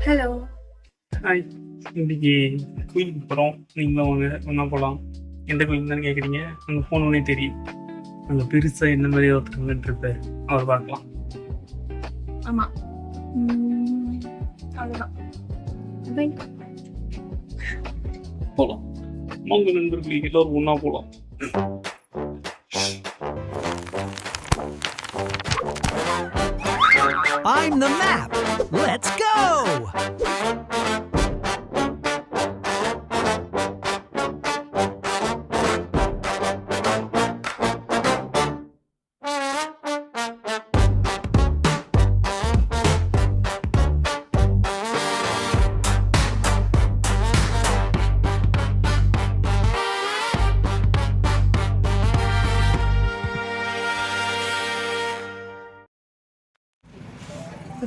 Hello. Hi. இன்னைக்கு கோயிலுக்கு போகிறோம். நீங்களும் வாங்க, ஒன்றா போகலாம். எந்த கோயிலுக்கு தானே கேட்குறீங்க? அங்கே போனோன்னே தெரியும். அங்கே பெருசாக என்ன மாதிரி ஒருத்தர் இருப்பார், அவர் பார்க்கலாம். ஆமா. அவ்வளோதான். பை. போகலாம். வாங்க நண்பர்களே, எல்லோரும் ஒன்றா போகலாம். I'm the map. Let's go.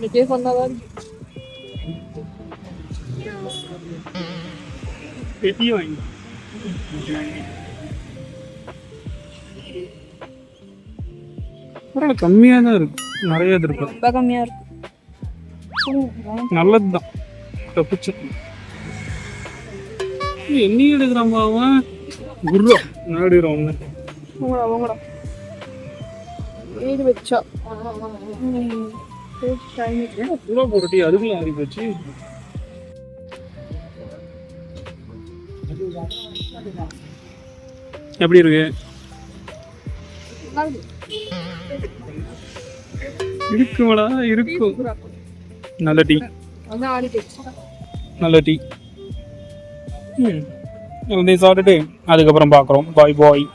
Perché சொன்னதான் பெட்டியை வாங்கி பரவாயில்ல, கம்மியாக தான் இருக்கு. நிறைய இது இருக்கு. ரொம்ப கம்மியா இருக்கு. நல்லது தான். தப்பிச்சு என்னையும் எடுக்கிறான் அவன். குர்ரா நாடுறான் ஒன்று. அவங்களா வீடு வச்சா பூரா போட்டுட்டி அதுக்குள்ள ஆறி போச்சு. எப்படி இருக்கு? இருக்குமாடா? இருக்கும். நல்ல டீ, நல்ல டீ. எல்லாத்தையும் சாப்பிட்டுட்டு அதுக்கப்புறம் பார்க்குறோம். பாய் பாய்.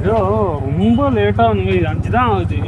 ஐயோ, ரொம்ப லேட்டாக அந்த மாதிரி 5 தான் ஆகுது.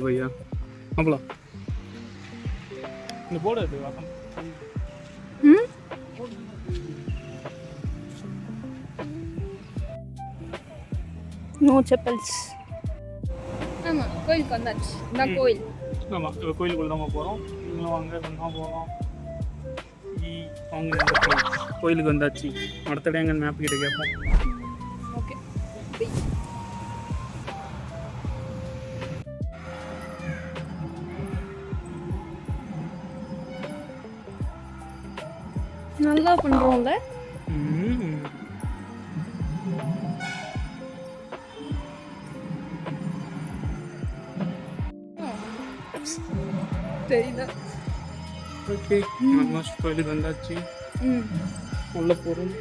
பையா அப்பலாம் இந்த போர்டு அது வாக்கம். நோ செப்பல்ஸ். ஆமா, கோயிலுக்கு வந்தாச்சு. நான் கோயில். ஆமாம், இப்போ கோயிலுக்குள்ள தான் போகிறோம். நீங்களும் வாங்க, ஒன்றா போகிறோம். வாங்க, கோயிலுக்கு வந்தாச்சு. அடுத்த இடம் எங்கள் மேப் கிட்ட கேட்போம். ஓகே. நல்லா பண்றோம்ல. தெரியல. ஓகே, ஆல்மோஸ்ட் கோயிலுக்கு வந்தாச்சு. உள்ள போகிறோம்.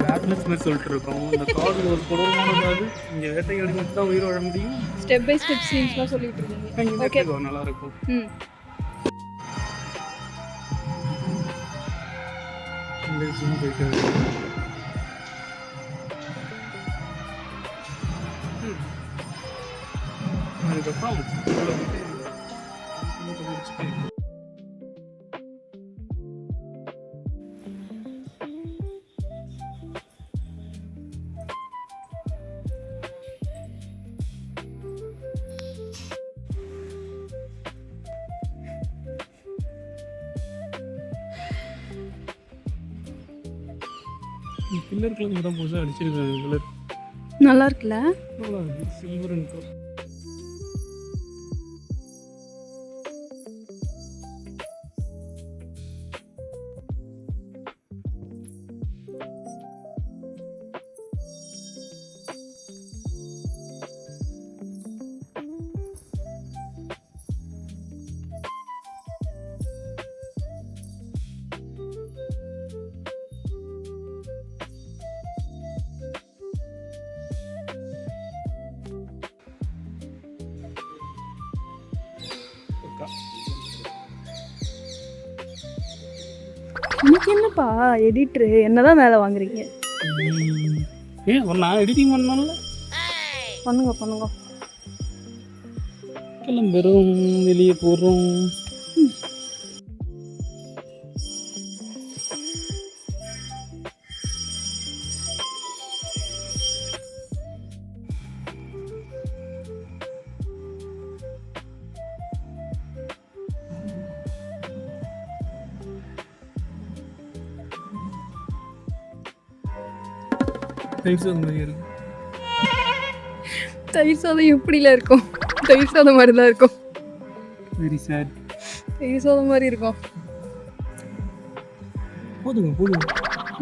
பேட்லெஸ் மாதிரி சொல்லிட்டு இருக்கோம். இந்த காடு ஒரு கொடூரமானது. இங்கே வேட்டையாடி மட்டும் தான் உயிர் வாழ முடியும். ஸ்டெப் பை ஸ்டெப் சீன்ஸ்லாம் சொல்லிட்டு இருக்கீங்க. ஓகே, நல்லா இருக்கும். போயிட்டு அதுக்கப்புறம் பில்லர் கலர் தான் புதுசாக அடிச்சிருக்காங்க. கலர் நல்லா இருக்குல்ல. நல்லா இருக்கு. Silver and colour. இன்னைக்கு என்னப்பா எடிட்ரு என்னதான் வேலை வாங்குறீங்க? ஏன் ஒரு நான் எடிட்டிங் பண்ணல பண்ணுங்க. கிளம்புறோம் வெளியே போகிறோம். தயிர் சாதம் மாதிரி இருக்கு. தயிர் சாதம் எப்படில இருக்கும்? தயிர் சாதம் மாதிரி தான் இருக்கும். Very sad. தயிர் சாதம் மாதிரி இருக்கும். போதுங்க.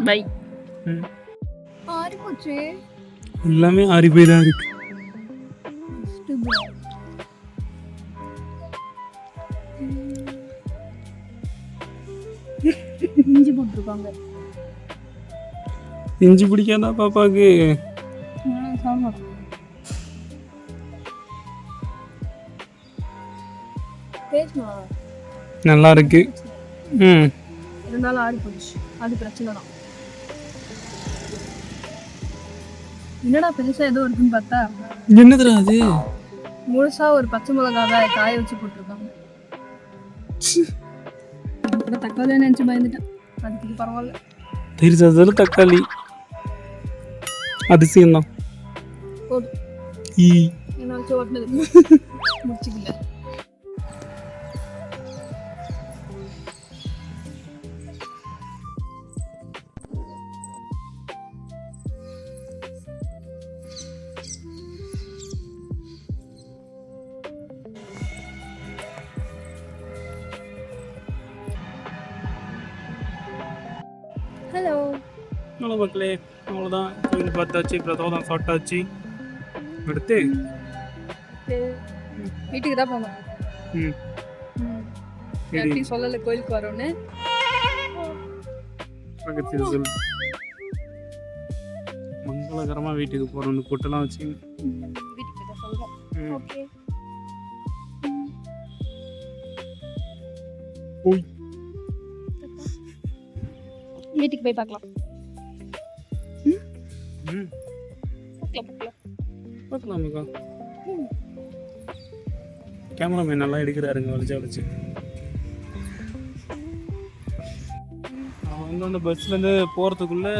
பை. ம். ஆறி போச்சு. எல்லாமே ஆறி போய் தான் இருக்கு. இஞ்சி போட்டுருக்காங்க. இஞ்சி பிடிக்காதா பாப்பாக்கு? நல்லா இருக்கு. இருந்தாலும் ஆறி போச்சு. அது பிரச்சனை தான். என்னடா பெருசா ஏதோ இருக்குன்னு பார்த்தா என்னதுடா அது? முழுசா ஒரு பச்சை மிளகாவை காய வச்சு போட்டிருக்காங்க. தக்காளி நினைச்சு பயந்துட்டேன். அதுக்கு பரவாயில்ல. தயிர் சாதத்தில் தக்காளி அதிசயம் தான். போதும். என்ன வச்சு ஓட்டினது முடிச்சுக்கல. ஹலோ ஹலோ மக்களே, அவ்வளோதான். கோயில் பார்த்தாச்சு, பிரதோதம் சாப்பிட்டாச்சு. அடுத்து வீட்டுக்கு தான் போனோம். எப்படி சொல்லலை கோயிலுக்கு வரோன்னு. பக்கத்தில் சொல். மங்களகரமாக வீட்டுக்கு போகிறோன்னு கூட்டெல்லாம் வச்சு வீட்டுக்கு தான் சொல்றோம். ஓகே. போய் வீட்டுக்கு போய் பார்க்கலாம். பார்க்கலாமேக்கா. கேமராமேன் நல்லா எடுக்கிறாருங்க வலிச்சு. அவங்க அந்த பஸ்லேருந்து போகிறதுக்குள்ளே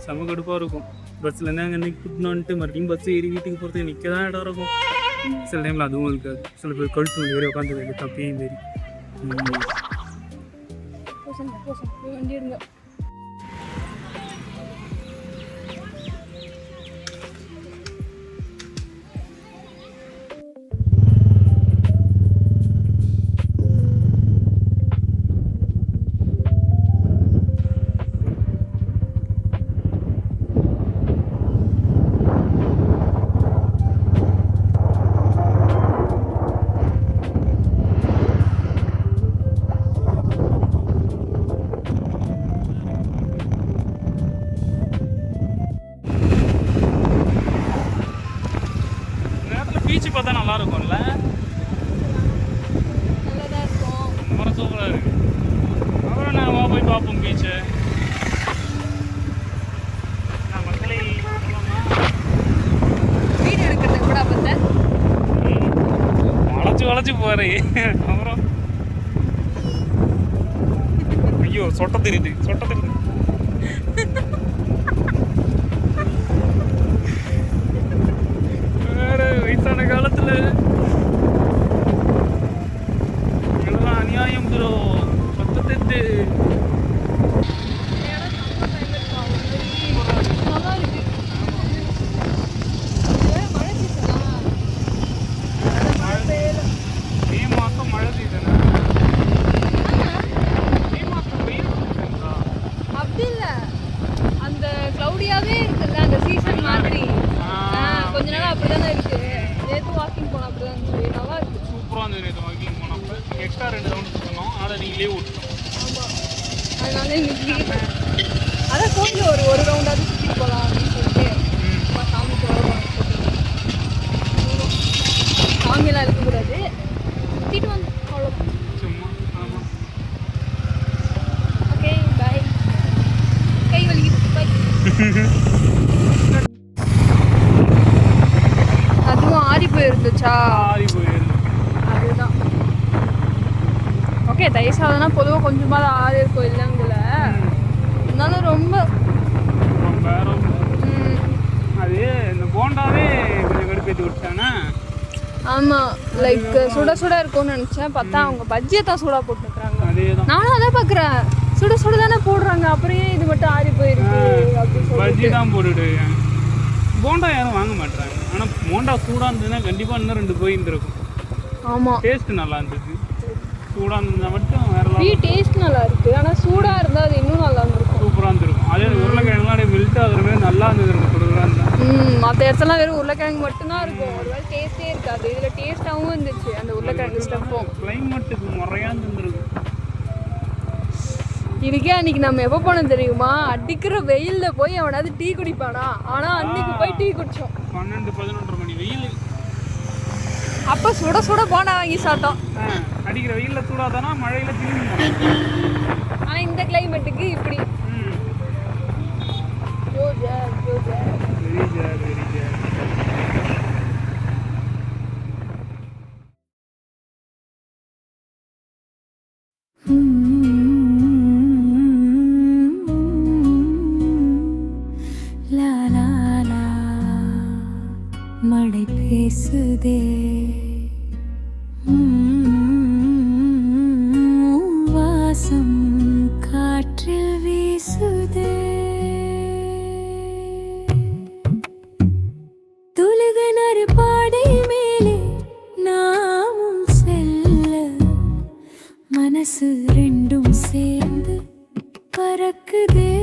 செம கடுப்பாக இருக்கும். பஸ்லேருந்து அங்கே நிற்கணுன்ட்டு மறுபடியும் பஸ் ஏறி வீட்டுக்கு போகிறதுக்கு நிற்க தான் இடம் இருக்கும். சில டைமில் அதுவும் இருக்காது. சில பேர் கழுத்து வலி வேறு உட்காந்து வேறு தப்பியே மாரி. வண்டி இருங்க. பீச்சு பார்த்தா நல்லா இருக்கும்ல. நல்லதா இருக்கும். ரொம்ப சூப்பராக இருக்கு. அப்புறம் நான் போய் பார்ப்போம் பீச்சு. மக்களை வீடு எடுக்கிறதுக்கு கூட பார்த்தேன். வளைச்சு போகிறேன். அப்புறம் ஐயோ சொட்ட தெரியுது. வயசான காலத்துல இதெல்லாம் அநியாயம் ப்ரோ. 10 நல்லா இருக்கு. மழை சீசனா? மே மாதம் மழை சீசனா? மே மாதம் வெயில் சீசன்டா. அப்படி இல்லை, அந்த க்ளவுடியாவே இருக்குல்ல அந்த சீசன் மாதிரி. கொஞ்ச நாள் அப்படிதானே இருக்கு. நேற்று வாக்கிங் போன அப்படிதான் இருந்துச்சு. நல்லா இருக்கு. சூப்பராக இருந்தது. நேற்று வாக்கிங் போனப்போ எக்ஸ்ட்ரா 2 ரவுண்ட் சுற்றணும். அதை நீங்களே ஓட்டணும். ஆமாம், அதனால இன்னைக்கு அதான் கோயிலில் ஒரு ரவுண்டாவது சுற்றிட்டு போகலாம் அப்படின்னு சொல்லிட்டு சாமிக்கு வருவாங்க. சாமியெல்லாம் இருக்கக்கூடாது, சுற்றிட்டு வந்து அவ்வளோ. சும்மா ஆமாம். ஓகே, பாய். அதுவும் ஆறி போயிருந்துச்சா? ஆறி போயிருந்து. அதுதான். ஓகே, தயிர் சாதம்னா பொதுவாக கொஞ்சமாக ஆறி இருக்கும் இல்லைங்கள, இருந்தாலும் ரொம்ப வேற அது இந்த போண்டாவே கொஞ்சம் கடுப்பேற்றி விட்டானே. ஆமாம், லைக் சுட சுட இருக்கும்னு நினச்சேன், பார்த்தா அவங்க பஜ்ஜியை தான் சூடாக போட்டுருக்குறாங்க. அதே தான், நானும் அதான் பார்க்குறேன், சுட சுட தானே போடுறாங்க, அப்புறம் ஏன் இது மட்டும் ஆறி போயிருக்கு அப்படின்னு பஜ்ஜி சொல்லி. தான் போட்டுட்டு போண்டா யாரும் வாங்க மாட்டாங்க. ஆனால் போண்டா சூடாக இருந்ததுன்னா கண்டிப்பாக இன்னும் 2 போயிருந்துருக்கும். ஆமாம், டேஸ்ட் நல்லா இருந்துச்சு. சூடாக இருந்தால் மட்டும் வேற டேஸ்ட் நல்லா இருக்கு, ஆனால் சூடாக இருந்தால் அது இன்னும் நல்லா இருந்திருக்கும். சூப்பராக இருந்திருக்கும். அதே உருளைக்கிழங்குலாம் அப்படியே மெல்ட் ஆகுற மாதிரி நல்லா இருந்தது கொடுக்குறா இருந்தா. மற்ற இடத்துலாம் வெறும் உருளைக்கிழங்கு மட்டும்தான் இருக்கும், ஒரு வேலை டேஸ்ட்டே இருக்காது. இதில் டேஸ்ட்டாகவும் இருந்துச்சு அந்த உருளைக்கிழங்கு ஸ்டஃப்பும். கிளைமேட்டுக்கு முறையாக இருந்திருக்கு. இதுக்கே அன்னைக்கு நம்ம எப்போ போனோம் தெரியுமா? அடிக்கிற வெயிலில் போய் அவனாவது டீ குடிப்பானா, ஆனால் அன்னைக்கு போய் டீ குடித்தோம். 12-11 மணி வெயில். அப்போ சுட சுட போனா வாங்கி சாப்பிட்டோம். அடிக்கிற வெயிலில் சூடாதானா, மழையில் தின்னு. ஆனால் இந்த கிளைமேட்டுக்கு இப்படி வெரி ஜார், வெரி ஜார். மழை பேசுதே, வாசம் காற்றில் வீசுதே, துலுகனறு பாடை மேலே நாமும் செல்ல, மனசு ரெண்டும் சேர்ந்து பறக்குதே,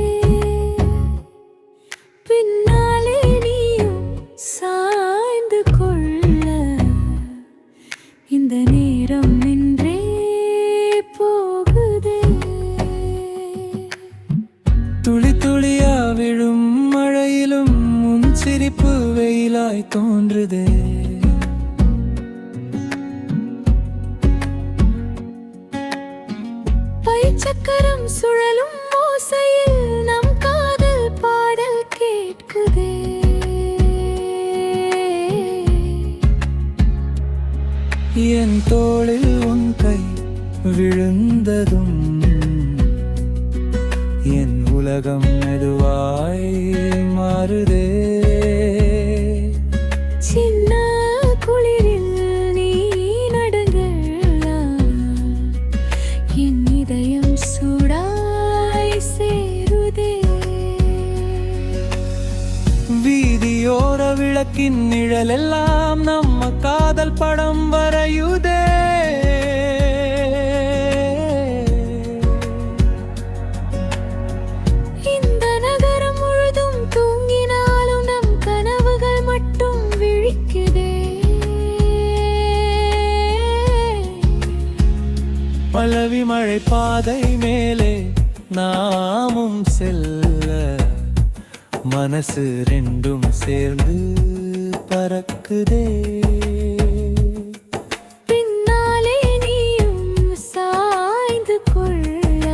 பின்னாலே நீயும் சாய்ந்து கொள்ள, இந்த நேரம் நின்றே போகுதே. துளி துளியா விழும் மழையிலும் உன் சிரிப்பு வெயிலாய் தோன்றுதே. பைச்சக்கரம் சுழலும் ஓசையில் நம் காதல் பாடல் கேட்குதே. என் தோளில் உன் கை விழுந்ததும் என் உலகம் மெதுவாய் மாறுதே. சின்ன குளிரில் நீ நடுங்கலாம், என் இதயம் சூடாய் சேருதே. வீதியோர விளக்கின் நிழலெல்லாம் நம்ம காதல் படம் வரையுதே. இந்த நகரம் முழுதும் தூங்கினாலும் நம் கனவுகள் மட்டும் விழிக்குதே. பல்லவி மழை பாதை மேலே நாமும் செல்ல, மனசு ரெண்டும் சேர்ந்து பறக்குதே. பின்னாலே நீயும் சாய்ந்து கொள்ள,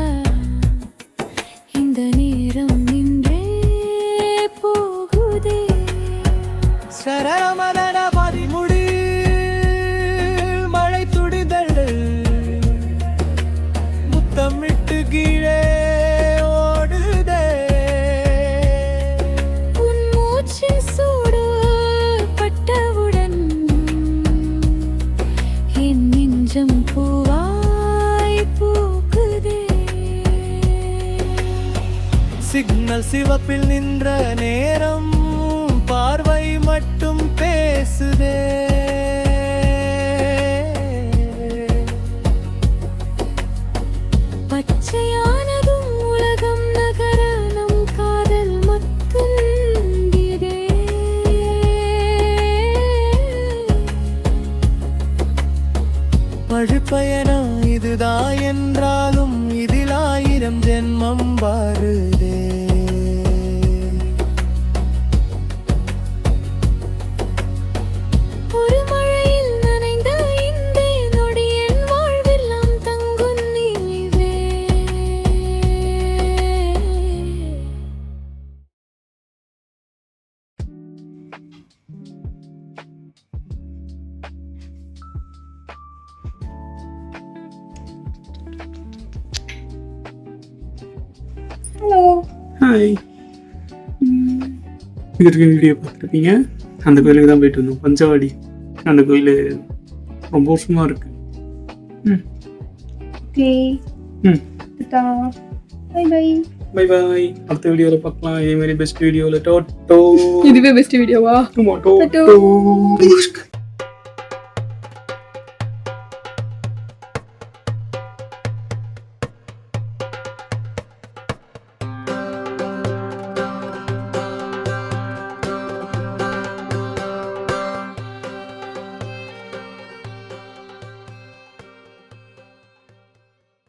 இந்த நேரம் நின்றே போகுதே. சரமதன பதிமுடி மழை துடிதழ் முத்தமிட்டு கீழே ஓடுதே. உன் மூச்சில் சூடு பட்டவுடன் என் நெஞ்சம் பூவாய் பூக்குதே. சிக்னல் சிவப்பில் நின்ற நேரம் பார்வை மட்டும் பேசுதே. பச்சையானதும் உலகம் நகர நம் காதல் மத்துங்கிதே. பழுப்பயணம் இதுதான் என்றாலும் இதில் 1000 ஜென்மம் வருதே. ஒரு மழையில் நனைந்த இந்த நொடி என் வாழ்வெல்லாம் தங்கும் நினைவே. பாய். இதற்கு வீடியோ பார்த்துருப்பீங்க. அந்த கோயிலுக்கு தான் போயிட்டு வந்தோம், பஞ்சவாடி. அந்த கோயில் ரொம்ப வருஷமாக இருக்கு. ஓகே ம் ta ta bye bye. Bye bye. அடுத்த வீடியோவில் பார்க்கலாம். இதே மாதிரி பெஸ்ட் வீடியோவில் டோட்டோ. இதுவே பெஸ்ட் வீடியோவா? டோட்டோ.